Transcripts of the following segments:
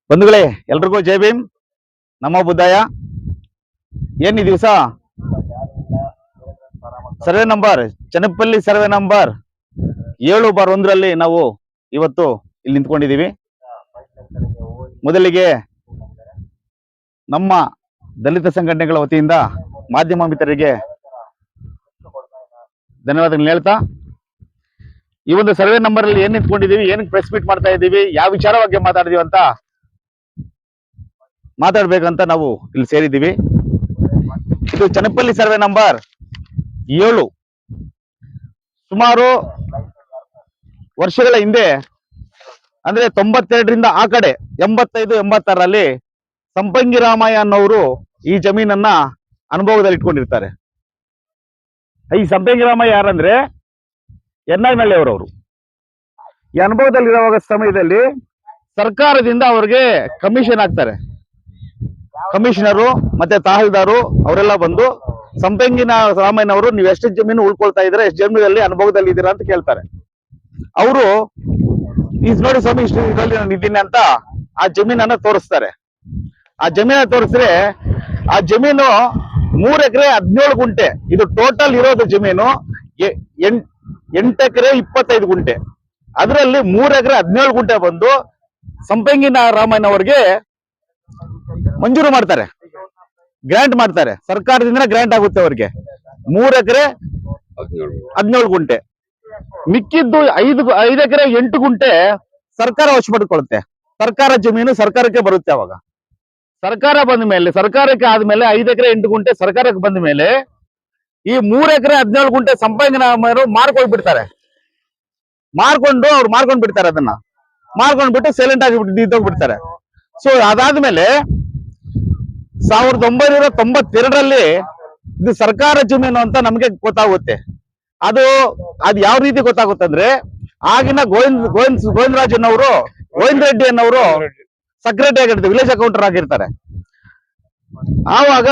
ಬಂಧುಗಳೇ, ಎಲ್ರಿಗೂ ಜೈ ಭೀಮ್, ನಮ್ಮ ಬುದ್ಧಾಯ. ಏನ್ ಈ ದಿವಸ ಸರ್ವೆ ನಂಬರ್ ಚನ್ನಪಲ್ಲಿ ಸರ್ವೆ ನಂಬರ್ 7/1 ನಾವು ಇವತ್ತು ಇಲ್ಲಿ ನಿಂತ್ಕೊಂಡಿದ್ದೀವಿ. ಮೊದಲಿಗೆ ನಮ್ಮ ದಲಿತ ಸಂಘಟನೆಗಳ ವತಿಯಿಂದ ಮಾಧ್ಯಮ ಮಿತ್ರರಿಗೆ ಧನ್ಯವಾದಗಳು ಹೇಳ್ತಾ, ಈ ಒಂದು ಸರ್ವೆ ನಂಬರ್ ಅಲ್ಲಿ ಏನ್ ನಿಂತ್ಕೊಂಡಿದೀವಿ, ಏನಕ್ಕೆ ಪ್ರೆಸ್ ಮೀಟ್ ಮಾಡ್ತಾ ಇದ್ದೀವಿ, ಯಾವ ವಿಚಾರ ಬಗ್ಗೆ ಮಾತಾಡಿದೀವಿ ಅಂತ ಮಾತಾಡ್ಬೇಕಂತ ನಾವು ಇಲ್ಲಿ ಸೇರಿದ್ದೀವಿ. ಇದು ಚನ್ನಪಲ್ಲಿ ಸರ್ವೆ ನಂಬರ್ 7. ಸುಮಾರು ವರ್ಷಗಳ ಹಿಂದೆ, ಅಂದ್ರೆ 92ರಿಂದ ಆ ಕಡೆ 85-86ರಲ್ಲಿ ಸಂಪಂಗಿ ರಾಮಯ್ಯ ಅನ್ನೋರು ಈ ಜಮೀನನ್ನ ಅನುಭವದಲ್ಲಿ ಇಟ್ಕೊಂಡಿರ್ತಾರೆ. ಈ ಸಂಪಂಗಿ ರಾಮಯ್ಯ ಯಾರಂದ್ರೆ ಎನ್ನಾಗ್ನಳ್ಳಿ ಅವರವರು. ಈ ಅನುಭವದಲ್ಲಿರುವಾಗ ಸಮಯದಲ್ಲಿ ಸರ್ಕಾರದಿಂದ ಅವ್ರಿಗೆ ಕಮಿಷನ್ ಆಗ್ತಾರೆ. ಕಮಿಷನರು ಮತ್ತೆ ತಹಸೀಲ್ದಾರು ಅವರೆಲ್ಲ ಬಂದು ಸಂಪಂಗಿನ ರಾಮಯ್ಯನವರು ನೀವು ಎಷ್ಟು ಜಮೀನು ಉಳ್ಕೊಳ್ತಾ ಇದ್ರೆ, ಎಷ್ಟು ಜಮೀನಲ್ಲಿ ಅನುಭವದಲ್ಲಿ ಇದ್ದೀರಾ ಅಂತ ಕೇಳ್ತಾರೆ. ಅವರು ನೋಡಿ ಸ್ವಾಮಿ, ಇಷ್ಟು ಇದರಲ್ಲಿ ನಾನು ಇದ್ದೀನಿ ಅಂತ ಆ ಜಮೀನನ್ನ ತೋರಿಸ್ತಾರೆ. ಆ ಜಮೀನ ತೋರಿಸಿದ್ರೆ ಆ ಜಮೀನು 3 ಎಕರೆ 17 ಗುಂಟೆ. ಇದು ಟೋಟಲ್ ಇರೋದು ಜಮೀನು 8 ಎಕರೆ 25 ಗುಂಟೆ. ಅದರಲ್ಲಿ 3 ಎಕರೆ 17 ಗುಂಟೆ ಬಂದು ಸಂಪಂಗಿನ ರಾಮಯ್ಯನವರಿಗೆ ಮಂಜೂರು ಮಾಡ್ತಾರೆ, ಗ್ರಾಂಟ್ ಮಾಡ್ತಾರೆ. ಸರ್ಕಾರದಿಂದ ಗ್ರಾಂಟ್ ಆಗುತ್ತೆ ಅವ್ರಿಗೆ 3 ಎಕರೆ 17 ಗುಂಟೆ. ಮಿಕ್ಕಿದ್ದು 5 ಎಕರೆ 8 ಗುಂಟೆ ಸರ್ಕಾರ ವಶ ಪಡ್ಕೊಳ್ಳುತ್ತೆ. ಸರ್ಕಾರ ಜಮೀನು ಸರ್ಕಾರಕ್ಕೆ ಬರುತ್ತೆ. ಅವಾಗ ಸರ್ಕಾರ ಬಂದ ಮೇಲೆ, ಸರ್ಕಾರಕ್ಕೆ ಆದ್ಮೇಲೆ 5 ಎಕರೆ 8 ಗುಂಟೆ ಸರ್ಕಾರಕ್ಕೆ ಬಂದ ಮೇಲೆ ಈ 3 ಎಕರೆ 17 ಗುಂಟೆ ಸಂಪಂಗಿನ ರಾಮಯ್ಯರು ಮಾರ್ಕೊಂಡು ಬಿಡ್ತಾರೆ. ಅವ್ರು ಮಾರ್ಕೊಂಡ್ ಬಿಡ್ತಾರೆ. ಅದನ್ನ ಮಾರ್ಕೊಂಡ್ಬಿಟ್ಟು ಸೈಲೆಂಟ್ ಆಗಿ ನಿಂತೋಗ್ಬಿಡ್ತಾರೆ. ಸೊ ಅದಾದ್ಮೇಲೆ 1992ರಲ್ಲಿ ಇದು ಸರ್ಕಾರ ಜಮೀನು ಅಂತ ನಮ್ಗೆ ಗೊತ್ತಾಗುತ್ತೆ. ಅದು ಯಾವ ರೀತಿ ಗೊತ್ತಾಗುತ್ತೆ ಅಂದ್ರೆ, ಆಗಿನ ಗೋವಿಂದರಾಜನವರು, ಗೋವಿಂದ ರೆಡ್ಡಿ ಅನ್ನೋರು ಸೆಕ್ರೆಟರಿ ಆಗಿರ್ತಾರೆ, ವಿಲೇಜ್ ಅಕೌಂಟರ್ ಆಗಿರ್ತಾರೆ. ಆವಾಗ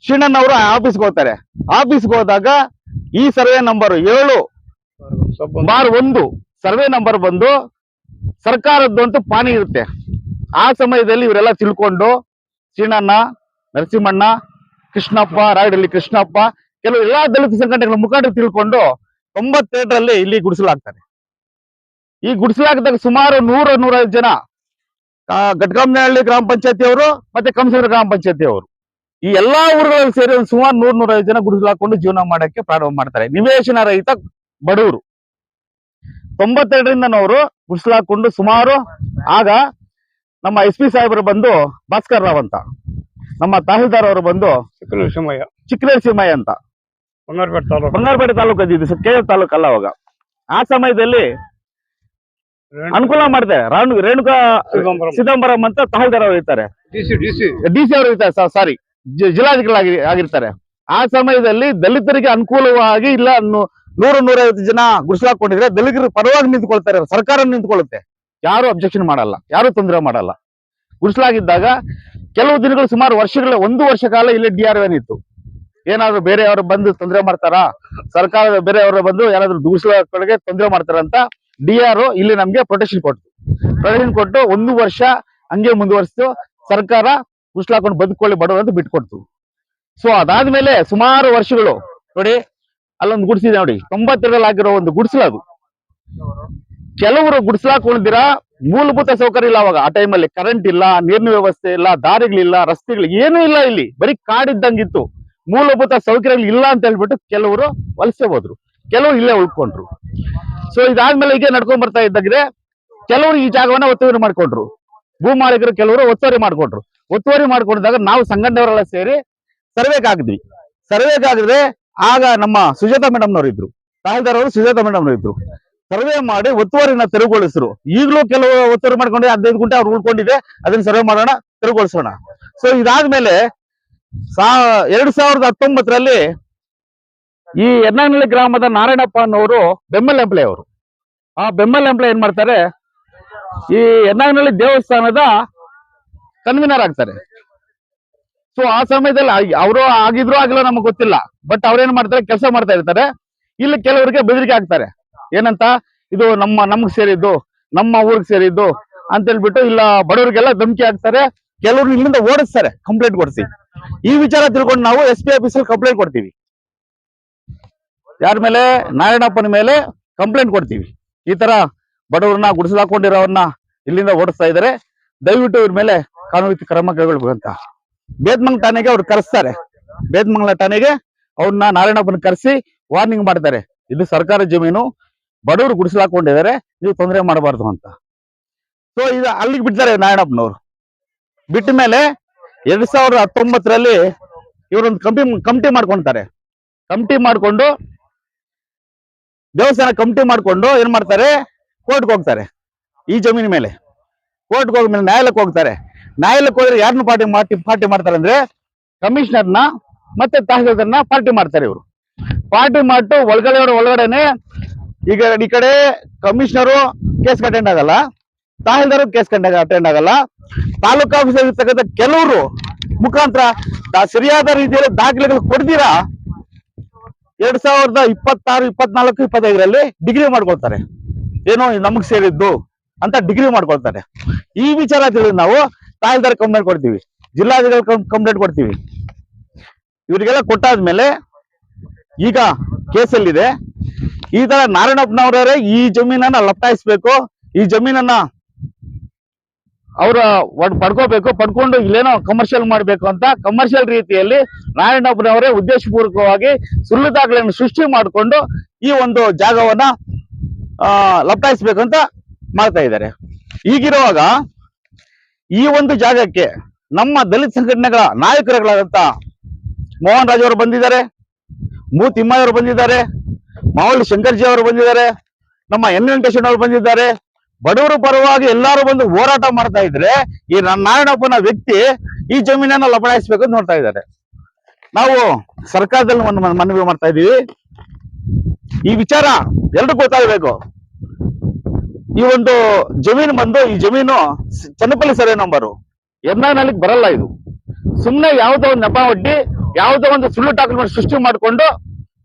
ಶ್ರೀಣ್ಣನವರು ಆಫೀಸ್ಗೆ ಹೋಗ್ತಾರೆ. ಆಫೀಸ್ಗೆ ಹೋದಾಗ ಈ ಸರ್ವೆ ನಂಬರ್ 7/1 ಸರ್ವೆ ನಂಬರ್ ಬಂದು ಸರ್ಕಾರದ್ದು ಅಂತ ಪಾನಿ ಇರುತ್ತೆ. ಆ ಸಮಯದಲ್ಲಿ ಇವರೆಲ್ಲ ತಿಳ್ಕೊಂಡು ಶ್ರೀಣ್ಣಣ್ಣ, ನರಸಿಂಹಣ್ಣ, ಕೃಷ್ಣಪ್ಪ, ರಾಯಡಳ್ಳಿ ಕೃಷ್ಣಪ್ಪ, ಕೆಲವು ಎಲ್ಲಾ ದಲಿತ ಸಂಘಟನೆಗಳ ಮುಖಂಡರು ತಿಳ್ಕೊಂಡು 92ರಲ್ಲಿ ಇಲ್ಲಿ ಗುಡಿಸಲಾಗ್ತಾರೆ. ಈ ಗುಡಿಸಲಾಗದಾಗ ಸುಮಾರು 100-105 ಜನ ಘಟಕಂನಹಳ್ಳಿ ಗ್ರಾಮ ಪಂಚಾಯತಿ ಅವರು ಮತ್ತೆ ಕಂಸೂರು ಗ್ರಾಮ ಪಂಚಾಯತಿ ಅವರು, ಈ ಎಲ್ಲಾ ಊರುಗಳಲ್ಲಿ ಸೇರಿ ಸುಮಾರು 100-105 ಜನ ಗುಡಿಸಲಾಕೊಂಡು ಜೀವನ ಮಾಡಕ್ಕೆ ಪ್ರಾರಂಭ ಮಾಡ್ತಾರೆ. ನಿವೇಶನ ರಹಿತ ಬಡವರು 92ರಿಂದ ಅವರು ಗುಡಿಸಲಾಕೊಂಡು ಸುಮಾರು. ಆಗ ನಮ್ಮ SP ಸಾಹೇಬರು ಬಂದು ಭಾಸ್ಕರ್ ರಾವ್ ಅಂತ, ನಮ್ಮ ತಹಸೀಲ್ದಾರ್ ಅವರು ಬಂದು ಚಿಕ್ಕನರಸಿಂಹಯ್ಯ ಅಂತ, ಬಂಗಾರಪೇಟೆ ತಾಲೂಕು ಅದಿದ್ದು, KF ತಾಲೂಕು ಅಲ್ಲ ಅವಾಗ. ಆ ಸಮಯದಲ್ಲಿ ಅನುಕೂಲ ಮಾಡ್ತಾರೆ. ರೇಣುಕಾ ಸಿದಂಬರಂ ಅಂತ ತಹಸೀಲ್ದಾರ್ ಅವರು ಇರ್ತಾರೆ, DC ಅವರು ಇರ್ತಾರೆ, ಸಾರಿ ಜಿಲ್ಲಾಧಿಕಾರಿ ಆಗಿರ್ತಾರೆ. ಆ ಸಮಯದಲ್ಲಿ ದಲಿತರಿಗೆ ಅನುಕೂಲವಾಗಿ ಇಲ್ಲ 100-150 ಜನ ಗುಡಿಸಲಾಕೊಂಡಿದ್ರೆ ದಲಿತರ ಪರವಾಗಿ ನಿಂತ್ಕೊಳ್ತಾರೆ. ಸರ್ಕಾರ ನಿಂತ್ಕೊಳ್ಳುತ್ತೆ, ಯಾರು ಅಬ್ಜೆಕ್ಷನ್ ಮಾಡಲ್ಲ, ಯಾರು ತೊಂದರೆ ಮಾಡಲ್ಲ. ಗುಡಿಸಲಾಗಿದ್ದಾಗ ಕೆಲವು ದಿನಗಳು, ಸುಮಾರು ವರ್ಷಗಳ 1 ವರ್ಷ ಕಾಲ ಇಲ್ಲಿ DRN ಇತ್ತು. ಏನಾದ್ರು ಬೇರೆಯವರು ಬಂದು ತೊಂದರೆ ಮಾಡ್ತಾರಾ, ಸರ್ಕಾರದ ಬೇರೆಯವರು ಬಂದು ಯಾರಾದ್ರೂ ಗುಡಿಸಲಾಗಳಿಗೆ ತೊಂದರೆ ಮಾಡ್ತಾರಂತ DRO ಇಲ್ಲಿ ನಮ್ಗೆ ಪ್ರೊಟೆಕ್ಷನ್ ಕೊಟ್ಟು 1 ವರ್ಷ ಹಂಗೆ ಮುಂದುವರಿಸ್ತು. ಸರ್ಕಾರ ಗುಡಿಸಲಾಕೊಂಡು ಬದುಕೊಳ್ಳಿ ಬಡವರು ಅಂತ ಬಿಟ್ಕೊಡ್ತು. ಸೊ ಅದಾದ್ಮೇಲೆ ಸುಮಾರು ವರ್ಷಗಳು ನೋಡಿ, ಅಲ್ಲೊಂದು ಗುಡಿಸಿದೆ ನೋಡಿ, 92ರಲ್ಲಿ ಆಗಿರೋ ಒಂದು ಗುಡಿಸಲು. ಅದು ಕೆಲವರು ಗುಡಿಸಲಾಕೊಂಡಿರ ಮೂಲಭೂತ ಸೌಕರ್ಯ ಇಲ್ಲ ಅವಾಗ. ಆ ಟೈಮಲ್ಲಿ ಕರೆಂಟ್ ಇಲ್ಲ, ನೀರಿನ ವ್ಯವಸ್ಥೆ ಇಲ್ಲ, ದಾರಿಗಳಿಲ್ಲ, ರಸ್ತೆಗಳು ಏನೂ ಇಲ್ಲ. ಇಲ್ಲಿ ಬರೀ ಕಾಡಿದ್ದಂಗಿತ್ತು. ಮೂಲಭೂತ ಸೌಕರ್ಯಗಳು ಇಲ್ಲ ಅಂತ ಹೇಳ್ಬಿಟ್ಟು ಕೆಲವರು ವಲಸೆ ಹೋದ್ರು, ಕೆಲವರು ಇಲ್ಲೇ ಉಳ್ಕೊಂಡ್ರು. ಸೊ ಇದಾದ್ಮೇಲೆ ಈಗ ನಡ್ಕೊಂಡ್ ಬರ್ತಾ ಇದ್ದಾಗಿದೆ, ಕೆಲವರು ಈ ಜಾಗವನ್ನ ಒತ್ತುವರಿ ಮಾಡ್ಕೊಂಡ್ರು. ಭೂ ಮಾಲೀಕರು ಕೆಲವರು ಒತ್ತುವರಿ ಮಾಡ್ಕೊಂಡಾಗ ನಾವು ಸಂಘಟನೆಯವರೆಲ್ಲ ಸೇರಿ ಸರ್ವೇಗಾಗಿದ್ವಿ. ಸರ್ವೇಗಾಗಿದ್ರೆ ಆಗ ನಮ್ಮ ಸುಜಾತಾ ಮೇಡಮ್ನವ್ರು ಇದ್ರು, ತಹಸೀಲ್ದಾರ್ ಅವರು ಸುಜಾತಾ ಮೇಡಮ್ನವ್ರು ಇದ್ರು. ಸರ್ವೆ ಮಾಡಿ ಒತ್ತುವರಿನ ತೆರವುಗೊಳಿಸಿದ್ರು. ಈಗಲೂ ಕೆಲವು ಒತ್ತುವರಿ ಮಾಡ್ಕೊಂಡೆ 15 ಗುಂಟೆ ಅವ್ರು ಉಳ್ಕೊಂಡಿದೆ, ಅದನ್ನ ಸರ್ವೆ ಮಾಡೋಣ, ತೆರವುಗೊಳಿಸೋಣ. ಸೊ ಇದಾದ್ಮೇಲೆ 2019ರಲ್ಲಿ ಈ ಯರ್ನಾನಹಳ್ಳಿ ಗ್ರಾಮದ ನಾರಾಯಣಪ್ಪ ಅನ್ನೋರು ಬೆಮ್ಮಲ್ ಎಂಪ್ಲಾಯ್ ಅವರು. ಆ ಬೆಮ್ಮಲ್ ಎಂಪ್ಲಾಯ್ ಏನ್ ಮಾಡ್ತಾರೆ, ಈ ಯರ್ನಾನಹಳ್ಳಿ ದೇವಸ್ಥಾನದ ಕನ್ವೀನರ್ ಆಗ್ತಾರೆ. ಸೊ ಆ ಸಮಯದಲ್ಲಿ ಅವರು ಆಗಿದ್ರು ಆಗಿಲ್ಲ ನಮಗ್ ಗೊತ್ತಿಲ್ಲ, ಬಟ್ ಅವ್ರೇನ್ ಮಾಡ್ತಾರೆ, ಕೆಲಸ ಮಾಡ್ತಾ ಇರ್ತಾರೆ. ಇಲ್ಲಿ ಕೆಲವರಿಗೆ ಬೆದರಿಕೆ ಆಗ್ತಾರೆ. ಏನಂತ, ಇದು ನಮ್ಗ್ ಸೇರಿದ್ದು, ನಮ್ಮ ಊರಿಗೆ ಸೇರಿದ್ದು ಅಂತ ಹೇಳ್ಬಿಟ್ಟು ಇಲ್ಲ ಬಡವರಿಗೆಲ್ಲ ಧಮಕಿ ಹಾಕ್ತಾರೆ, ಕೆಲವ್ರು ಇಲ್ಲಿಂದ ಓಡಿಸ್ತಾರೆ ಕಂಪ್ಲೇಂಟ್ ಕೊಡಿಸಿ. ಈ ವಿಚಾರ ತಿಳ್ಕೊಂಡು ನಾವು SP ಆಫೀಸಲ್ಲಿ ಕಂಪ್ಲೇಂಟ್ ಕೊಡ್ತೀವಿ. ಯಾರ ಮೇಲೆ? ನಾರಾಯಣಪ್ಪನ ಮೇಲೆ ಕಂಪ್ಲೇಂಟ್ ಕೊಡ್ತೀವಿ. ಈ ತರ ಬಡವ್ರನ್ನ ಗುಡಿಸಲಾಕೊಂಡಿರೋರನ್ನ ಇಲ್ಲಿಂದ ಓಡಿಸ್ತಾ ಇದ್ದಾರೆ, ದಯವಿಟ್ಟು ಇವ್ರ ಮೇಲೆ ಕಾನೂನು ಕ್ರಮ ಕೈಗೊಳ್ಬೇಕಂತ. ಬೇದ್ಮಂಗ್ ಠಾಣೆಗೆ ಅವ್ರು ಕರೆಸ್ತಾರೆ. ಬೇದ್ಮಂಗ್ಲ ಠಾಣೆಗೆ ಅವ್ರನ್ನ ನಾರಾಯಣಪ್ಪನ ಕರೆಸಿ ವಾರ್ನಿಂಗ್ ಮಾಡ್ತಾರೆ, ಇದು ಸರ್ಕಾರ ಜಮೀನು, ಬಡವರು ಗುಡಿಸಲಾಕೊಂಡಿದ್ದಾರೆ, ನೀವು ತೊಂದರೆ ಮಾಡಬಾರ್ದು ಅಂತ. ಸೊ ಇದು ಅಲ್ಲಿಗೆ ಬಿಡ್ತಾರೆ ನಾರಾಯಣಪ್ಪನವ್ರು. ಬಿಟ್ಟ ಮೇಲೆ 2019ರಲ್ಲಿ ಇವರೊಂದು ಕಮಿಟಿ ಮಾಡ್ಕೊಂತಾರೆ. ಕಮಿಟಿ ಮಾಡ್ಕೊಂಡು ದೇವಸ್ಥಾನ ಕಮಿಟಿ ಮಾಡ್ಕೊಂಡು ಏನ್ ಮಾಡ್ತಾರೆ, ಕೋರ್ಟ್ಗೆ ಹೋಗ್ತಾರೆ. ಈ ಜಮೀನ್ ಮೇಲೆ ಕೋರ್ಟ್ಗೆ ಹೋಗ್ಮೇಲೆ ನ್ಯಾಯಾಲಯಕ್ಕೆ ಹೋಗ್ತಾರೆ. ನ್ಯಾಯಾಲಯಕ್ಕೆ ಹೋದ್ರೆ ಯಾರನ್ನ ಪಾರ್ಟಿ ಮಾಡ್ತಾರೆ ಅಂದ್ರೆ ಕಮಿಷನರ್ನ ಮತ್ತೆ ತಹಸೀಲ್ದಾರ್ನ ಪಾರ್ಟಿ ಮಾಡ್ತಾರೆ. ಇವರು ಪಾರ್ಟಿ ಮಾಡ್ತು ಒಳಗಡೆನೆ ಈಗ ಈ ಕಡೆ ಕಮಿಷನರು ಕೇಸ್ ಅಟೆಂಡ್ ಆಗಲ್ಲ, ತಹಸೀಲ್ದಾರ್ ಕೇಸ್ ಅಟೆಂಡ್ ಆಗಲ್ಲ. ತಾಲೂಕು ಆಫೀಸರ್ ಇರ್ತಕ್ಕಂಥ ಕೆಲವರು ಮುಖಾಂತರ ಸರಿಯಾದ ರೀತಿಯಲ್ಲಿ ದಾಖಲೆಗಳು ಕೊಡ್ತೀರಾ 2026, 24, 25ರಲ್ಲಿ ಡಿಗ್ರಿ ಮಾಡ್ಕೊಳ್ತಾರೆ. ಏನೋ ನಮಗ್ ಸೇರಿದ್ದು ಅಂತ ಡಿಗ್ರಿ ಮಾಡ್ಕೊಳ್ತಾರೆ. ಈ ವಿಚಾರ ತಿಳಿದು ನಾವು ತಹಸೀಲ್ದಾರ್ ಕಂಪ್ಲೇಂಟ್ ಕೊಡ್ತೀವಿ, ಜಿಲ್ಲಾಧಿಕಾರಿ ಕಂಪ್ಲೇಂಟ್ ಕೊಡ್ತೀವಿ. ಇವರಿಗೆಲ್ಲ ಕೊಟ್ಟಾದ್ಮೇಲೆ ಈಗ ಕೇಸಲ್ಲಿದೆ. ಈ ತರ ನಾರಾಯಣಪ್ಪನವರೇ ಈ ಜಮೀನನ್ನ ಲಪ್ಟಾಯಿಸ್ಬೇಕು, ಈ ಜಮೀನನ್ನ ಅವರ ಪಡ್ಕೋಬೇಕು, ಪಡ್ಕೊಂಡು ಇಲ್ಲೇನೋ ಕಮರ್ಷಿಯಲ್ ಮಾಡ್ಬೇಕು ಅಂತ ಕಮರ್ಷಿಯಲ್ ರೀತಿಯಲ್ಲಿ ನಾರಾಯಣಪ್ಪನವರೇ ಉದ್ದೇಶಪೂರ್ವಕವಾಗಿ ಸುಳ್ಳು ದಾಖಲೆಯನ್ನು ಸೃಷ್ಟಿ ಮಾಡಿಕೊಂಡು ಈ ಒಂದು ಜಾಗವನ್ನ ಲಪ್ಟಾಯಿಸ್ಬೇಕು ಅಂತ ಮಾಡ್ತಾ ಇದ್ದಾರೆ. ಈಗಿರುವಾಗ ಈ ಒಂದು ಜಾಗಕ್ಕೆ ನಮ್ಮ ದಲಿತ ಸಂಘಟನೆಗಳ ನಾಯಕರುಗಳಾದಂತ ಮೋಹನ್ ರಾಜ್ ಅವರು ಬಂದಿದ್ದಾರೆ, ಮೂ ತಿಮ್ಮಯ್ಯವರು ಬಂದಿದ್ದಾರೆ, ಮಾವಳ್ಳಿ ಶಂಕರ್ಜಿ ಅವರು ಬಂದಿದ್ದಾರೆ, ನಮ್ಮ ಎನ್ ವೆಂಕಟೇಶನ್ ಅವರು ಬಂದಿದ್ದಾರೆ. ಬಡವರು ಪರವಾಗಿ ಎಲ್ಲರೂ ಬಂದು ಹೋರಾಟ ಮಾಡ್ತಾ ಇದ್ರೆ ಈ ನಾರಾಯಣಪ್ಪನ ವ್ಯಕ್ತಿ ಈ ಜಮೀನನ್ನ ಲಪಡಾಯಿಸ್ಬೇಕು ಅಂತ ನೋಡ್ತಾ ಇದ್ದಾರೆ. ನಾವು ಸರ್ಕಾರದಲ್ಲಿ ಒಂದು ಮನವಿ ಮಾಡ್ತಾ ಇದೀವಿ, ಈ ವಿಚಾರ ಎಲ್ರಿಗೂ ಗೊತ್ತಾಗಬೇಕು. ಈ ಒಂದು ಜಮೀನು ಬಂದು ಈ ಜಮೀನು ಚನ್ನಪಲ್ಲಿ ಸರ್ವೆ ನಂಬರು ಎಂನಲ್ಲಿ ಬರಲ್ಲ. ಇದು ಸುಮ್ಮನೆ ಯಾವುದೋ ಒಂದು ನೆಪ ಒಡ್ಡಿ ಯಾವುದೋ ಒಂದು ಸುಳ್ಳು ಡಾಕ್ಯುಮೆಂಟ್ ಸೃಷ್ಟಿ ಮಾಡಿಕೊಂಡು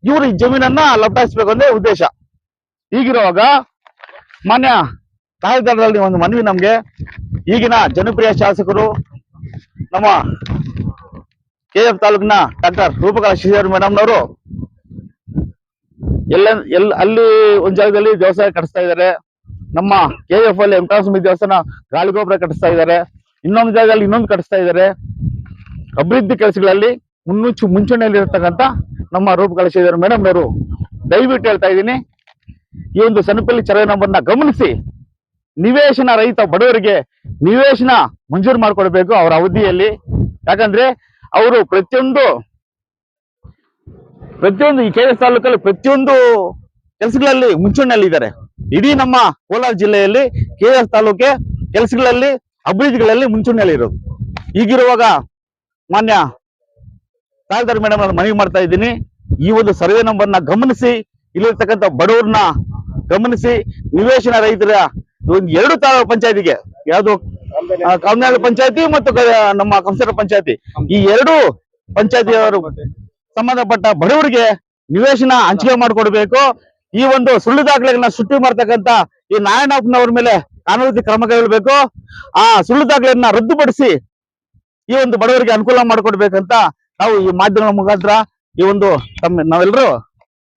ಇವರು ಈ ಜಮೀನನ್ನ ಲಪಟಾಯಿಸ್ಬೇಕು ಅಂದ್ರೆ ಉದ್ದೇಶ. ಹೀಗಿರುವಾಗ ಮಾನ್ಯ ತಹಸೀಲ್ದಾರರಲ್ಲಿ ಒಂದು ಮನವಿ ನಮ್ಗೆ, ಈಗಿನ ಜನಪ್ರಿಯ ಶಾಸಕರು ನಮ್ಮ KF ತಾಲೂಕಿನ ಡಾಕ್ಟರ್ ರೂಪಕಲಾ ಶ್ರೀಧರ್ ಮೇಡಮ್ನವರು ಅಲ್ಲಿ ಒಂದ್ ಜಾಗದಲ್ಲಿ ದೇವಸ್ಥಾನ ಕಟ್ಟಿಸ್ತಾ ಇದ್ದಾರೆ. ನಮ್ಮ KF ಅಲ್ಲಿ ವೆಂಕಟಸ್ವಾಮಿ ದೇವಸ್ಥಾನ ಗಾಳಿಗೋಪುರ ಕಟ್ಟಿಸ್ತಾ ಇದ್ದಾರೆ. ಇನ್ನೊಂದು ಜಾಗದಲ್ಲಿ ಇನ್ನೊಂದು ಕಟ್ಟಿಸ್ತಾ ಇದ್ದಾರೆ. ಅಭಿವೃದ್ಧಿ ಕೆಲಸಗಳಲ್ಲಿ ಮುಂಚೂಣಿಯಲ್ಲಿ ಇರತಕ್ಕಂತ ನಮ್ಮ ರೂಪಕಲಾ ಶ್ರೀಧರ್ ಮೇಡಮ್ನವರು ದಯವಿಟ್ಟು ಹೇಳ್ತಾ ಇದ್ದೀನಿ, ಈ ಒಂದು ಸನಪಲ್ಲಿ ಸರ್ವೆ ನಂಬರ್ನ ಗಮನಿಸಿ ನಿವೇಶನ ರಹಿತ ಬಡವರಿಗೆ ನಿವೇಶನ ಮಂಜೂರು ಮಾಡಿಕೊಡ್ಬೇಕು ಅವರ ಅವಧಿಯಲ್ಲಿ. ಯಾಕಂದ್ರೆ ಅವರು ಪ್ರತಿಯೊಂದು ಈ KS ತಾಲೂಕಲ್ಲಿ ಪ್ರತಿಯೊಂದು ಕೆಲಸಗಳಲ್ಲಿ ಮುಂಚೂಣಿಯಲ್ಲಿ ಇದ್ದಾರೆ. ಇಡೀ ನಮ್ಮ ಕೋಲಾರ ಜಿಲ್ಲೆಯಲ್ಲಿ KS ತಾಲೂಕೆ ಕೆಲಸಗಳಲ್ಲಿ ಅಭಿವೃದ್ಧಿಗಳಲ್ಲಿ ಮುಂಚೂಣಿಯಲ್ಲಿ ಇರೋದು. ಈಗಿರುವಾಗ ಮಾನ್ಯ ತಹಸೀಲ್ದಾರ್ ಮೇಡಮ್ ಮನವಿ ಮಾಡ್ತಾ ಇದ್ದೀನಿ, ಈ ಒಂದು ಸರ್ವೆ ನಂಬರ್ನ ಗಮನಿಸಿ, ಇಲ್ಲಿರ್ತಕ್ಕಂಥ ಬಡವರನ್ನ ಗಮನಿಸಿ, ನಿವೇಶನ ರೈತರ ಒಂದು 2 ತಾಲೂಕು ಪಂಚಾಯತಿಗೆ, ಯಾವುದು ಕಾಮನಹಳ್ಳಿ ಪಂಚಾಯತಿ ಮತ್ತು ನಮ್ಮ ಕಂಸರ ಪಂಚಾಯತಿ, ಈ 2 ಪಂಚಾಯತಿಯವರು ಸಂಬಂಧಪಟ್ಟ ಬಡವರಿಗೆ ನಿವೇಶನ ಹಂಚಿಕೆ ಮಾಡಿಕೊಡ್ಬೇಕು. ಈ ಒಂದು ಸುಳ್ಳು ದಾಖಲೆಗಳನ್ನ ಸೃಷ್ಟಿ ಮಾಡ್ತಕ್ಕಂಥ ಈ ನಾರಾಯಣಪ್ಪನವ್ರ ಮೇಲೆ ಕಾನೂನು ಕ್ರಮ ಕೈಗೊಳ್ಳಬೇಕು. ಆ ಸುಳ್ಳು ದಾಖಲೆಯನ್ನ ರದ್ದುಪಡಿಸಿ ಈ ಒಂದು ಬಡವರಿಗೆ ಅನುಕೂಲ ಮಾಡಿಕೊಡ್ಬೇಕಂತ ನಾವು ಈ ಮಾಧ್ಯಮದ ಮುಖಾಂತರ ಈ ಒಂದು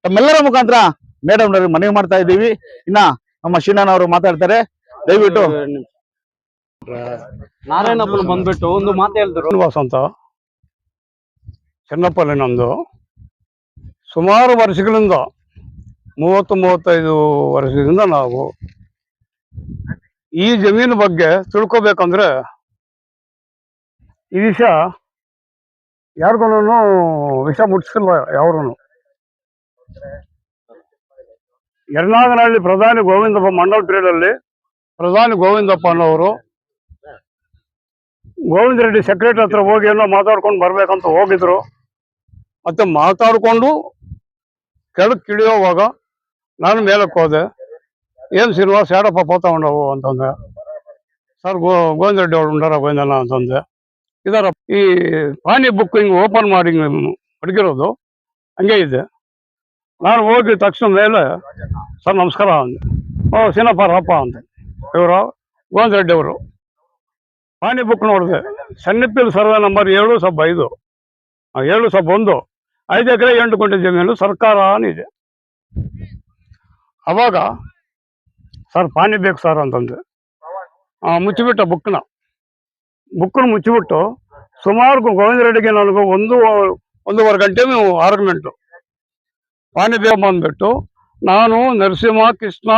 ತಮ್ಮೆಲ್ಲರ ಮುಖಾಂತರ ಮೇಡಮ್ ನವ್ರಿಗೆ ಮನವಿ ಮಾಡ್ತಾ ಇದ್ದೀವಿ. ಇನ್ನ ನಮ್ಮ ಶ್ರೀನಾಥ್ ಅವರು ಮಾತಾಡ್ತಾರೆ, ದಯವಿಟ್ಟು. ನಾರಾಯಣಪ್ಪನ ಬಂದ್ಬಿಟ್ಟು ಒಂದು ಮಾತು ಹೇಳಿದ್ರು, ಶ್ರೀನಿವಾಸ್ ಅಂತ ಚೆನ್ನಪ್ಪಲ್ಲಿ ನಮ್ದು. ಸುಮಾರು ವರ್ಷಗಳಿಂದ 30-35 ವರ್ಷದಿಂದ ನಾವು ಈ ಜಮೀನು ಬಗ್ಗೆ ತಿಳ್ಕೊಬೇಕಂದ್ರೆ ಈ ವಿಷಯ ಯಾರಿಗೂ ವಿಷ ಮುಟ್ಟಿಸಿಲ್ಲ. ಯಾವ್ರೂ ಯರ್ನಾಗನಹಳ್ಳಿ ಪ್ರಧಾನಿ ಗೋವಿಂದಪ್ಪ ಮಂಡಲ್ ಪೀರಿಯಡಲ್ಲಿ ಪ್ರಧಾನಿ ಗೋವಿಂದಪ್ಪ ಅನ್ನೋರು ಗೋವಿಂದ ರೆಡ್ಡಿ ಸೆಕ್ರೆಟರಿ ಹತ್ರ ಹೋಗಿ ಏನೋ ಮಾತಾಡ್ಕೊಂಡು ಬರ್ಬೇಕಂತ ಹೋಗಿದ್ರು. ಮತ್ತೆ ಮಾತಾಡ್ಕೊಂಡು ಕೆಳಕ್ಕೆ ಇಳಿಯೋವಾಗ ನಾನು ಮೇಲಕ್ಕೆ ಹೋದೆ. ಏನು ಶ್ರೀನಿವಾಸ್ ಯಾಡಪ್ಪ ತಗೊಂಡವು ಅಂತಂದೆ. ಸರ್ ಗೋವಿಂದ ರೆಡ್ಡಿ ಅವ್ರು ಉಂಡಾರ ಗೋವಿಂದನ ಅಂತಂದೆ. ಇದರ ಈ ಪಾನಿ ಬುಕ್ ಹಿಂಗೆ ಓಪನ್ ಮಾಡಿ ಅಡಗಿರೋದು ಹಂಗೆ ಇದೆ. ನಾನು ಹೋಗಿ ತಕ್ಷಣ ಮೇಲೆ ಸರ್ ನಮಸ್ಕಾರ ಅಂದೆ. ಓ ಸೀನಪ್ಪ ರಪ್ಪ ಅಂತೆ. ಇವರು ಗೋವಿಂದ ರೆಡ್ಡಿ ಅವರು ಪಾನಿ ಬುಕ್ ನೋಡಿದೆ. ಸನ್ನಿಪಿಲ್ ಸರ್ವೆ ನಂಬರ್ 7/5 7/1 5 ಎಕರೆ 8 ಗುಂಟೆ ಜಮೀನು ಸರ್ಕಾರ ಇದೆ. ಅವಾಗ ಸರ್ ಪಾನಿ ಬೇಕು ಸರ್ ಅಂತಂದೆ. ಮುಚ್ಚಿಬಿಟ್ಟ ಬುಕ್ನ ಮುಚ್ಚಿಬಿಟ್ಟು ಸುಮಾರು ಗೋವಿಂದ ರೆಡ್ಡಿಗೆ ನನಗೂ 1.5 ಗಂಟೆ ಆರ್ಗ್ಯುಮೆಂಟು. ಪಾನಿ ಬೇಕು ಬಂದ್ಬಿಟ್ಟು ನಾನು, ನರಸಿಂಹ, ಕೃಷ್ಣ,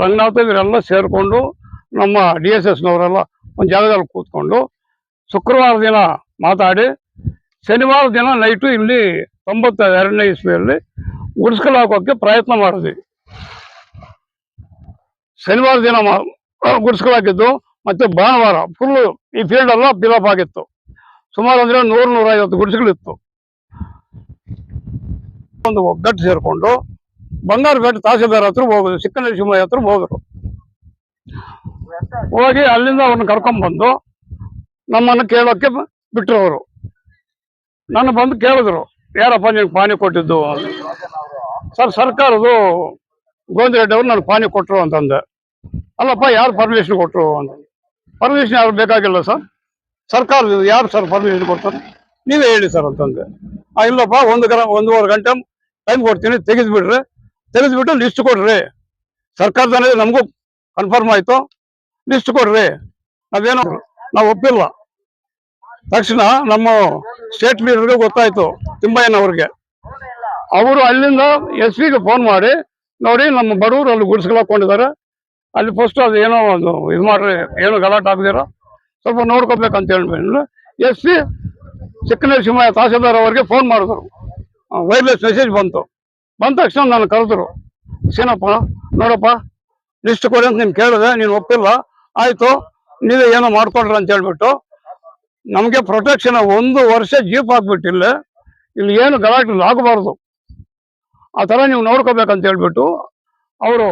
ರಂಗನಾಥ ಇವರೆಲ್ಲ ಸೇರಿಕೊಂಡು ನಮ್ಮ DSSನವರೆಲ್ಲ ಒಂದು ಜಾಗದಲ್ಲಿ ಕೂತ್ಕೊಂಡು ಶುಕ್ರವಾರ ದಿನ ಮಾತಾಡಿ ಶನಿವಾರ ದಿನ ನೈಟು ಇಲ್ಲಿ 92ನೇ ಇಸ್ವಿಯಲ್ಲಿ ಗುಡಿಸ್ಕಲ್ ಹಾಕೋಕ್ಕೆ ಪ್ರಯತ್ನ ಮಾಡಿದ್ವಿ. ಶನಿವಾರ ದಿನ ಗುಡಿಸ್ಕಲ್ ಹಾಕಿದ್ದು. ಮತ್ತೆ ಭಾನುವಾರ ಫುಲ್ಲು ಈ ಫೀಲ್ಡ್ ಎಲ್ಲ ಫಿಲಪ್ ಆಗಿತ್ತು. ಸುಮಾರು ಅಂದರೆ 100-150 ಗುಡಿಸ್ಗಳಿತ್ತು. ಒಂದು ಒಗ್ಗಟ್ಟು ಸೇರಿಕೊಂಡು ಬಂಗಾರಪೇಟೆ ತಹಸೀಲ್ದಾರ್ ಹತ್ರ ಹೋಗುದು, ಚಿಕ್ಕನರಸಿಂಹಯ್ಯ ಹತ್ರ ಹೋದ್ರು. ಹೋಗಿ ಅಲ್ಲಿಂದ ಅವ್ರನ್ನ ಕರ್ಕೊಂಡ್ಬಂದು ನಮ್ಮನ್ನು ಕೇಳೋಕ್ಕೆ ಬಿಟ್ಟರು. ಅವರು ನನ್ನ ಬಂದು ಕೇಳಿದ್ರು, ಯಾರಪ್ಪ ನಿನ್ಗೆ ಪಾನಿ ಕೊಟ್ಟಿದ್ದು? ಸರ್ ಸರ್ಕಾರದು ಗೋವಿಂದ ರೆಡ್ಡಿ ಅವರು ನನಗೆ ಪಾನಿ ಕೊಟ್ಟರು ಅಂತಂದೆ. ಅಲ್ಲಪ್ಪ ಯಾರು ಪರ್ಮಿಷನ್ ಕೊಟ್ಟರು ಅಂತ. ಪರ್ಮಿಷನ್ ಯಾರು ಬೇಕಾಗಿಲ್ಲ ಸರ್, ಸರ್ಕಾರದಿಂದ ಯಾರು ಸರ್ ಪರ್ಮಿಷನ್ ಕೊಡ್ತಾರೆ, ನೀವೇ ಹೇಳಿ ಸರ್ ಅಂತಂದೆ. ಇಲ್ಲಪ್ಪ 1.5 ಗಂಟೆ ಟೈಮ್ ಕೊಡ್ತೀನಿ, ತೆಗೆದ್ಬಿಟ್ಟು ಲಿಸ್ಟ್ ಕೊಡ್ರಿ. ಸರ್ಕಾರದಲ್ಲಿ ನಮಗೂ ಕನ್ಫರ್ಮ್ ಆಯ್ತು, ಲಿಸ್ಟ್ ಕೊಡ್ರಿ. ನಾವು ಒಪ್ಪಿಲ್ಲ. ತಕ್ಷಣ ನಮ್ಮ ಸ್ಟೇಟ್ ಲೀಡರ್ಗೆ ಗೊತ್ತಾಯ್ತು, ತಿಮ್ಮಯ್ಯನವ್ರಿಗೆ. ಅವರು ಅಲ್ಲಿಂದ SP ಗೆ ಫೋನ್ ಮಾಡಿ, ನೋಡಿ ನಮ್ಮ ಬಡವರು ಅಲ್ಲಿ ಗುಡಿಸ್ಗಳು ಹಾಕೊಂಡಿದ್ದಾರೆ, ಅಲ್ಲಿ ಫಸ್ಟ್ ಅದು ಏನೋ ಒಂದು ಇದು ಮಾಡ್ರಿ, ಏನೋ ಗಲಾಟೆ ಆಗದಿರೋ ಸ್ವಲ್ಪ ನೋಡ್ಕೋಬೇಕಂತ ಹೇಳ್ಬೇಕು. SP ಚಿಕ್ಕನರಸಿಂಹಯ್ಯ ತಹಸೀಲ್ದಾರ್ ಅವರಿಗೆ ಫೋನ್ ಮಾಡಿದ್ರು. ವೈರ್ಲೆಸ್ ಮೆಸೇಜ್ ಬಂದ ತಕ್ಷಣ ನಾನು ಕರೆದ್ರು. ಏನಪ್ಪ ನೋಡಪ್ಪ ಲಿಸ್ಟ್ ಕೊಡಿ ಅಂತ ನೀನು ಕೇಳಿದೆ, ನೀನು ಒಪ್ಪಿಲ್ಲ, ಆಯ್ತು ನೀವೇ ಏನೋ ಮಾಡ್ಕೊಳ್ರಿ ಅಂತ ಹೇಳ್ಬಿಟ್ಟು ನಮಗೆ ಪ್ರೊಟೆಕ್ಷನ್ 1 ವರ್ಷ ಜೀಪ್ ಹಾಕ್ಬಿಟ್ಟಿಲ್ಲ, ಇಲ್ಲಿ ಏನು ಗಲಾಟೆ ಆಗಬಾರ್ದು, ಆ ಥರ ನೀವು ನೋಡ್ಕೋಬೇಕಂತ ಹೇಳ್ಬಿಟ್ಟು ಅವರು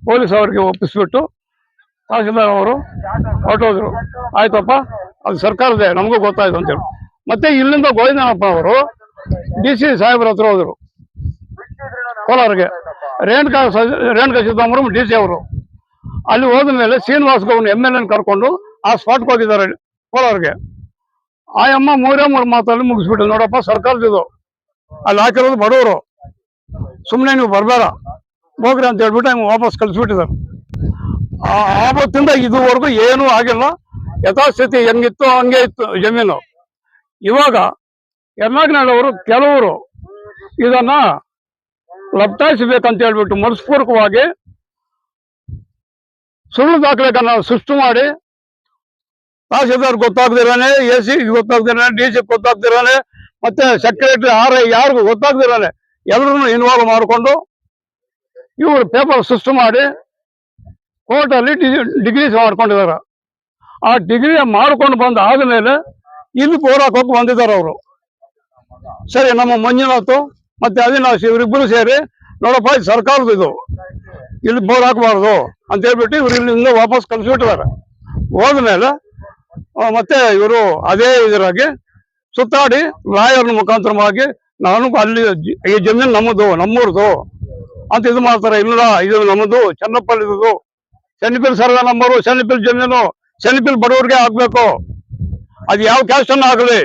ಪೊಲೀಸ್ ಅವರಿಗೆ ಒಪ್ಪಿಸ್ಬಿಟ್ಟು ತಹಸೀಲ್ದಾರ್ ಅವರು ಹೊರಟೋದ್ರು. ಆಯ್ತಪ್ಪ ಅದು ಸರ್ಕಾರದೇ, ನಮಗೂ ಗೊತ್ತಾಯ್ತು ಅಂತೇಳಿ. ಮತ್ತೆ ಇಲ್ಲಿಂದ ಗೋವಿಂದನಪ್ಪ ಅವರು DC ಸಾಹೇಬ್ರ ಹತ್ರ ಹೋದ್ರು ಕೋಲಾರ್ಗೆ. ರೇಣುಕಾ ಸಿದ್ದರಾಮರು DC ಅವರು. ಅಲ್ಲಿ ಹೋದ ಮೇಲೆ ಶ್ರೀನಿವಾಸ್ ಗೌಡ್ MLA ಕರ್ಕೊಂಡು ಆ ಸ್ಪಾಟ್ಗೆ ಹೋಗಿದ್ದಾರೆ ಕೋಲಾರ್ಗೆ. ಆ ಅಮ್ಮ 3 ಮಾತಲ್ಲಿ ಮುಗಿಸ್ಬಿಟ್ಟು, ನೋಡಪ್ಪ ಸರ್ಕಾರದಿದು, ಅಲ್ಲಿ ಹಾಕಿರೋದು ಬಡವರು, ಸುಮ್ಮನೆ ನೀವು ಬರಬೇಡ ಹೋಗ್ರಿ ಅಂತ ಹೇಳ್ಬಿಟ್ಟು ವಾಪಸ್ ಕಳಿಸ್ಬಿಟ್ಟಿದ್ದಾರೆ. ಆವತ್ತಿಂದ ಇದುವರೆಗೂ ಏನೂ ಆಗಿಲ್ಲ, ಯಥಾಸ್ಥಿತಿ ಹೆಂಗಿತ್ತು ಹಂಗೆ ಇತ್ತು ಜಮೀನು. ಇವಾಗ ಯರ್ನಾಗ್ನವರು ಕೆಲವರು ಇದನ್ನ ಲಪ್ಟಾಯಿಸಬೇಕಂತ ಹೇಳ್ಬಿಟ್ಟು ಮನಸ್ಪೂರ್ವಕವಾಗಿ ಸುಳ್ಳು ದಾಖಲೆಗಳನ್ನ ಸೃಷ್ಟಿ ಮಾಡಿ ತಹಸೀಲ್ದಾರ್ ಗೊತ್ತಾಗ್ದಿರಾನೆ, AC ಗೊತ್ತಾಗ್ದಿರಾನೆ, DC ಗೊತ್ತಾಗ್ದಿರಾನೆ, ಮತ್ತೆ ಸೆಕ್ರೆಟರಿ RI ಯಾರಿಗೂ ಗೊತ್ತಾಗ್ದಿರಾನೆ ಎಲ್ಲರನ್ನು ಇನ್ವಾಲ್ವ್ ಮಾಡಿಕೊಂಡು ಇವರು ಪೇಪರ್ ಸೃಷ್ಟಿ ಮಾಡಿ ಕೋರ್ಟಲ್ಲಿ ಡಿಗ್ರಿ ಮಾಡ್ಕೊಂಡಿದ್ದಾರೆ. ಆ ಡಿಗ್ರಿ ಮಾಡ್ಕೊಂಡು ಬಂದ ಆದ್ಮೇಲೆ ಇಲ್ಲಿ ಹೋರಾಕೋಕೆ ಬಂದಿದ್ದಾರೆ ಅವರು. ಸರಿ, ನಮ್ಮ ಮಂಜುನಾಥ್ ಮತ್ತೆ ಅವಿನಾಶ್ ಇವರಿಬ್ಬರು ಸೇರಿ, ನೋಡಪ್ಪ ಇದು ಸರ್ಕಾರದ ಇದು, ಇಲ್ಲಿ ಬೋರ್ ಹಾಕಬಾರ್ದು ಅಂತ ಹೇಳ್ಬಿಟ್ಟು ಇವ್ರು ಇಲ್ಲಿಂದ ವಾಪಸ್ ಕಳಿಸ್ಬಿಟ್ಟಿದ್ದಾರೆ. ಹೋದ್ಮೇಲೆ ಮತ್ತೆ ಇವರು ಅದೇ ಇದರಾಗಿ ಸುತ್ತಾಡಿ ಲಾಯರ್ನ ಮುಖಾಂತರವಾಗಿ ನಾನು ಅಲ್ಲಿ ಈ ಜಮೀನು ನಮ್ಮೂರ್ದು ಅಂತ ಇದು ಮಾಡ್ತಾರೆ. ಇಲ್ಲ, ಇದು ನಮ್ಮದು, ಚನ್ನಪ್ಪಲ್ಲಿದು, ಸನ್ನಿಪಿಲ್ ಸರ್ವೆ ನಂಬರು, ಸನ್ನಿಪಿಲ್ ಜಮೀನು, ಸನ್ನಿಪಿಲ್ ಬಡವ್ರಿಗೆ ಹಾಕ್ಬೇಕು, ಅದು ಯಾವ ಕ್ಯಾಸ್ಟ್ ಅನ್ನ ಆಗಲಿ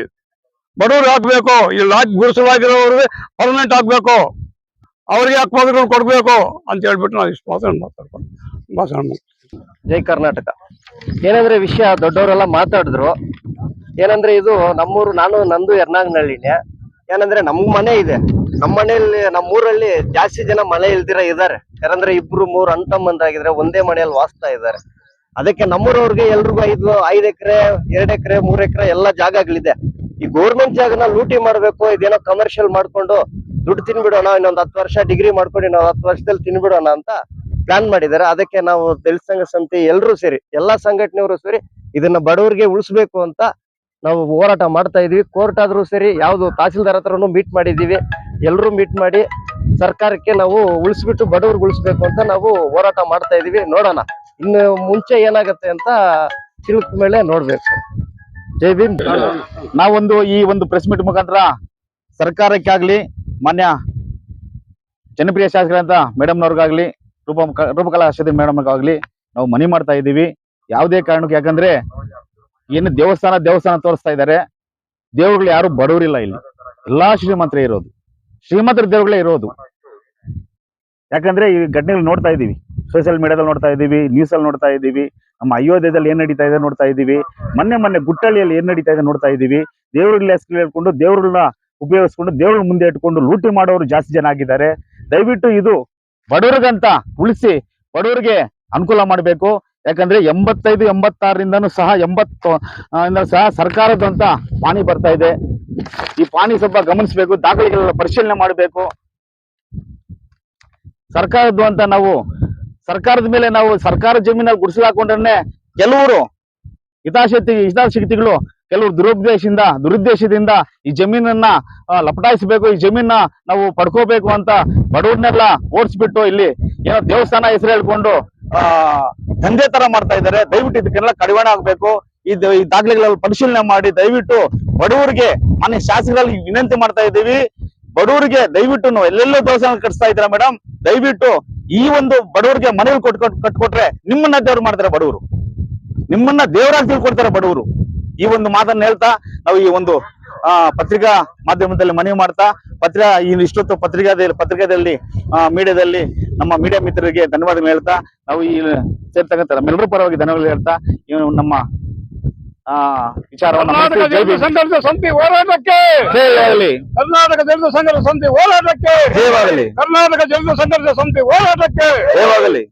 ಬಡವ್ರಿಗೆ ಹಾಕ್ಬೇಕು, ಇಲ್ಲಿ ಹಾಕಿ ಗುಡಿಸಲಾಗಿರೋರಿಗೆ ಪರ್ಮನೆಂಟ್ ಹಾಕ್ಬೇಕು, ಅವ್ರಿಗೆ ಹಾಕ್ಬೋದ್ರೂ ಕೊಡ್ಬೇಕು ಅಂತ ಹೇಳ್ಬಿಟ್ಟು ನಾವು ಇಷ್ಟು ಮಾತಾಡ್ಕೊಂಡು ಜೈ ಕರ್ನಾಟಕ. ಏನಂದ್ರೆ ವಿಷಯ ದೊಡ್ಡವರೆಲ್ಲ ಮಾತಾಡಿದ್ರು. ಏನಂದ್ರೆ ಇದು ನಮ್ಮೂರು, ನಂದು ಯರ್ನಾಗ್ನಹಳ್ಳಿನೇ. ಏನಂದ್ರೆ ನಮ್ ಮನೆ ಇದೆ, ನಮ್ಮ ಮನೆಯಲ್ಲಿ ನಮ್ಮೂರಲ್ಲಿ ಜಾಸ್ತಿ ಜನ ಮನೆ ಇಲ್ದಿರ ಇದ್ದಾರೆ. ಯಾರಂದ್ರೆ 2-3 ಅಣ್ಣ ತಮ್ಮಂದಾಗಿದ್ರೆ ಒಂದೇ ಮನೆಯಲ್ಲಿ ವಾಸ್ತಾ ಇದ್ದಾರೆ. ಅದಕ್ಕೆ ನಮ್ಮೂರವ್ರಿಗೆ ಎಲ್ರಿಗೂ 5 ಎಕರೆ 2 ಎಕರೆ 3 ಎಕರೆ ಎಲ್ಲ ಜಾಗಗಳಿದೆ. ಈ ಗೌರ್ಮೆಂಟ್ ಜಾಗನ ಲೂಟಿ ಮಾಡ್ಬೇಕು, ಇದೇನೋ ಕಮರ್ಷಿಯಲ್ ಮಾಡ್ಕೊಂಡು ದುಡ್ಡು ತಿನ್ಬಿಡೋಣ, ಇನ್ನೊಂದು 10 ವರ್ಷ ಡಿಗ್ರಿ ಮಾಡ್ಕೊಂಡು ಇನ್ನೊಂದು 10 ವರ್ಷದಲ್ಲಿ ತಿನ್ಬಿಡೋಣ ಅಂತ ಪ್ಲಾನ್ ಮಾಡಿದ್ದಾರೆ. ಅದಕ್ಕೆ ನಾವು ದಲಿತ ಸಂಘ ಸಮಿತಿ ಎಲ್ಲರೂ ಸೇರಿ, ಎಲ್ಲಾ ಸಂಘಟನೆಯವರು ಸೇರಿ ಇದನ್ನ ಬಡವರಿಗೆ ಉಳಿಸ್ಬೇಕು ಅಂತ ನಾವು ಹೋರಾಟ ಮಾಡ್ತಾ ಇದೀವಿ. ಕೋರ್ಟ್ ಆದ್ರೂ ಸರಿ, ಯಾವ್ದು ತಹಸೀಲ್ದಾರ್ ಹತ್ರನು ಮೀಟ್ ಮಾಡಿದೀವಿ, ಎಲ್ಲರೂ ಮೀಟ್ ಮಾಡಿ ಸರ್ಕಾರಕ್ಕೆ ನಾವು ಉಳಿಸ್ಬಿಟ್ಟು ಬಡವ್ರಿಗೆ ಉಳಿಸ್ಬೇಕು ಅಂತ ನಾವು ಹೋರಾಟ ಮಾಡ್ತಾ ಇದೀವಿ. ನೋಡೋಣ ಇನ್ನು ಮುಂಚೆ ಏನಾಗತ್ತೆ ಅಂತ ತಿಳ್ಕ ಮೇಲೆ ನೋಡ್ಬೇಕು. ಜೈ ಭೀಮ್. ನಾವೊಂದು ಈ ಒಂದು ಪ್ರೆಸ್ ಮೀಟ್ ಮುಖಾಂತರ ಸರ್ಕಾರಕ್ಕೆ ಆಗ್ಲಿ, ಮಾನ್ಯ ಜನಪ್ರಿಯ ಶಾಸಕರಂತ ಮೇಡಮ್ನವ್ರಿಗಾಗ್ಲಿ, ರೂಪಕಲಾ ಅಶ್ವತಿ ಮೇಡಮ್ಗಾಗ್ಲಿ ನಾವು ಮನವಿ ಮಾಡ್ತಾ ಇದ್ದೀವಿ. ಯಾವುದೇ ಕಾರಣಕ್ಕೆ. ಯಾಕಂದ್ರೆ ಏನು ದೇವಸ್ಥಾನ ತೋರಿಸ್ತಾ ಇದ್ದಾರೆ, ದೇವರುಗಳು ಯಾರು ಬಡವರಿಲ್ಲ ಇಲ್ಲಿ, ಎಲ್ಲಾ ಶ್ರೀಮಂತರೇ ಇರೋದು, ಶ್ರೀಮಂತರ ದೇವರುಗಳೇ ಇರೋದು. ಯಾಕಂದ್ರೆ ಈ ಘಟನೆಗಳು ನೋಡ್ತಾ ಇದೀವಿ, ಸೋಷಿಯಲ್ ಮೀಡಿಯಾದಲ್ಲಿ ನೋಡ್ತಾ ಇದೀವಿ, ನ್ಯೂಸ್ ಅಲ್ಲಿ ನೋಡ್ತಾ ಇದೀವಿ, ನಮ್ಮ ಅಯೋಧ್ಯೆಯಲ್ಲಿ ಏನ್ ನಡೀತಾ ಇದೆ ನೋಡ್ತಾ ಇದೀವಿ, ಮೊನ್ನೆ ಗುಟ್ಟಳ್ಳಿಯಲ್ಲಿ ಏನ್ ನಡೀತಾ ಇದೆ ನೋಡ್ತಾ ಇದೀವಿ. ದೇವರುಗಳ ಹೆಸರು ಹೇಳ್ಕೊಂಡು, ದೇವರುಗಳನ್ನ ಉಪಯೋಗಿಸ್ಕೊಂಡು, ದೇವರುಗಳ ಮುಂದೆ ಇಟ್ಕೊಂಡು ಲೂಟಿ ಮಾಡೋರು ಜಾಸ್ತಿ ಜನ ಆಗಿದ್ದಾರೆ. ದಯವಿಟ್ಟು ಇದು ಬಡವರಿಗಂತ ಉಳಿಸಿ, ಬಡವರಿಗೆ ಅನುಕೂಲ ಮಾಡಬೇಕು. ಯಾಕಂದ್ರೆ 85-86ರಿಂದನೂ ಸಹ 80 ಸಹ ಸರ್ಕಾರದಂತ ಪಾನಿ ಬರ್ತಾ ಇದೆ. ಈ ಪಾನಿ ಸ್ವಲ್ಪ ಗಮನಿಸಬೇಕು, ದಾಖಲೆಗಳೆಲ್ಲ ಪರಿಶೀಲನೆ ಮಾಡಬೇಕು. ಸರ್ಕಾರದ್ದು ಅಂತ ನಾವು ಸರ್ಕಾರದ ಮೇಲೆ ನಾವು ಸರ್ಕಾರ ಜಮೀನಲ್ಲಿ ಗುಡಿಸಲಾಕೊಂಡ್ರೆ ಕೆಲವರು ಹಿತಾಸಕ್ತಿಗಳು ಕೆಲವರು ದುರುದ್ದೇಶದಿಂದ ಈ ಜಮೀನನ್ನ ಲಪಟಾಯಿಸಬೇಕು, ಈ ಜಮೀನ ನಾವು ಪಡ್ಕೋಬೇಕು ಅಂತ ಬಡವ್ರನ್ನೆಲ್ಲ ಓಡಿಸ್ಬಿಟ್ಟು ಇಲ್ಲಿ ಏನೋ ದೇವಸ್ಥಾನ ಹೆಸರು ಹೇಳ್ಕೊಂಡು ದಂಧೆ ತರ ಮಾಡ್ತಾ ಇದ್ದಾರೆ. ದಯವಿಟ್ಟು ಇದಕ್ಕೆಲ್ಲ ಕಡಿವಾಣ ಆಗ್ಬೇಕು. ಈ ದಾಖಲೆಗಳಲ್ಲಿ ಪರಿಶೀಲನೆ ಮಾಡಿ ದಯವಿಟ್ಟು ಬಡವರಿಗೆ ಮಾನ್ಯ ಶಾಸಕರಲ್ಲಿ ವಿನಂತಿ ಮಾಡ್ತಾ ಇದ್ದೀವಿ. ಬಡವರಿಗೆ ದಯವಿಟ್ಟು ನಾವು ಎಲ್ಲೆಲ್ಲೋ ದೇವಸ್ಥಾನ ಕಟ್ಟಿಸ್ತಾ ಇದ್ದೀರಾ ಮೇಡಮ್, ದಯವಿಟ್ಟು ಈ ಒಂದು ಬಡವರಿಗೆ ಮನೆಗಳು ಕಟ್ಕೊಟ್ರೆ ನಿಮ್ಮನ್ನ ದೇವ್ರು ಮಾಡ್ತಾರೆ, ಬಡವರು ನಿಮ್ಮನ್ನ ದೇವರಾಗಿ ತಿಳ್ಕೊಡ್ತಾರೆ ಬಡವರು. ಈ ಒಂದು ಮಾತನ್ನ ಹೇಳ್ತಾ ನಾವು ಈ ಒಂದು ಪತ್ರಿಕಾ ಮಾಧ್ಯಮದಲ್ಲಿ ಮನವಿ ಮಾಡ್ತಾ ಇಷ್ಟೊತ್ತು ಪತ್ರಿಕಾದಲ್ಲಿ ಮೀಡಿಯಾದಲ್ಲಿ ನಮ್ಮ ಮೀಡಿಯಾ ಮಿತ್ರರಿಗೆ ಧನ್ಯವಾದಗಳು ಹೇಳ್ತಾ ನಾವು ಈ ಸೇರ್ತಕ್ಕಂಥ ನಮ್ಮೆಲ್ಲರ ಪರವಾಗಿ ಧನ್ಯವಾದಗಳು ಹೇಳ್ತಾ ನಮ್ಮ ವಿಚಾರವನ್ನು ಕರ್ನಾಟಕ ದಲಿತ ಸಂಘರ್ಷ ಸಮಿತಿ ಹೋರಾಟಕ್ಕೆ ಜಯವಾಗಲಿ, ಕರ್ನಾಟಕ ದಲಿತ ಸಂಘರ್ಷ ಸಮಿತಿ ಹೋರಾಟಕ್ಕೆ ಜಯವಾಗಲಿ, ಕರ್ನಾಟಕ ದಲಿತ ಸಂಘರ್ಷ ಸಮಿತಿ ಹೋರಾಟಕ್ಕೆ ಜಯವಾಗಲಿ.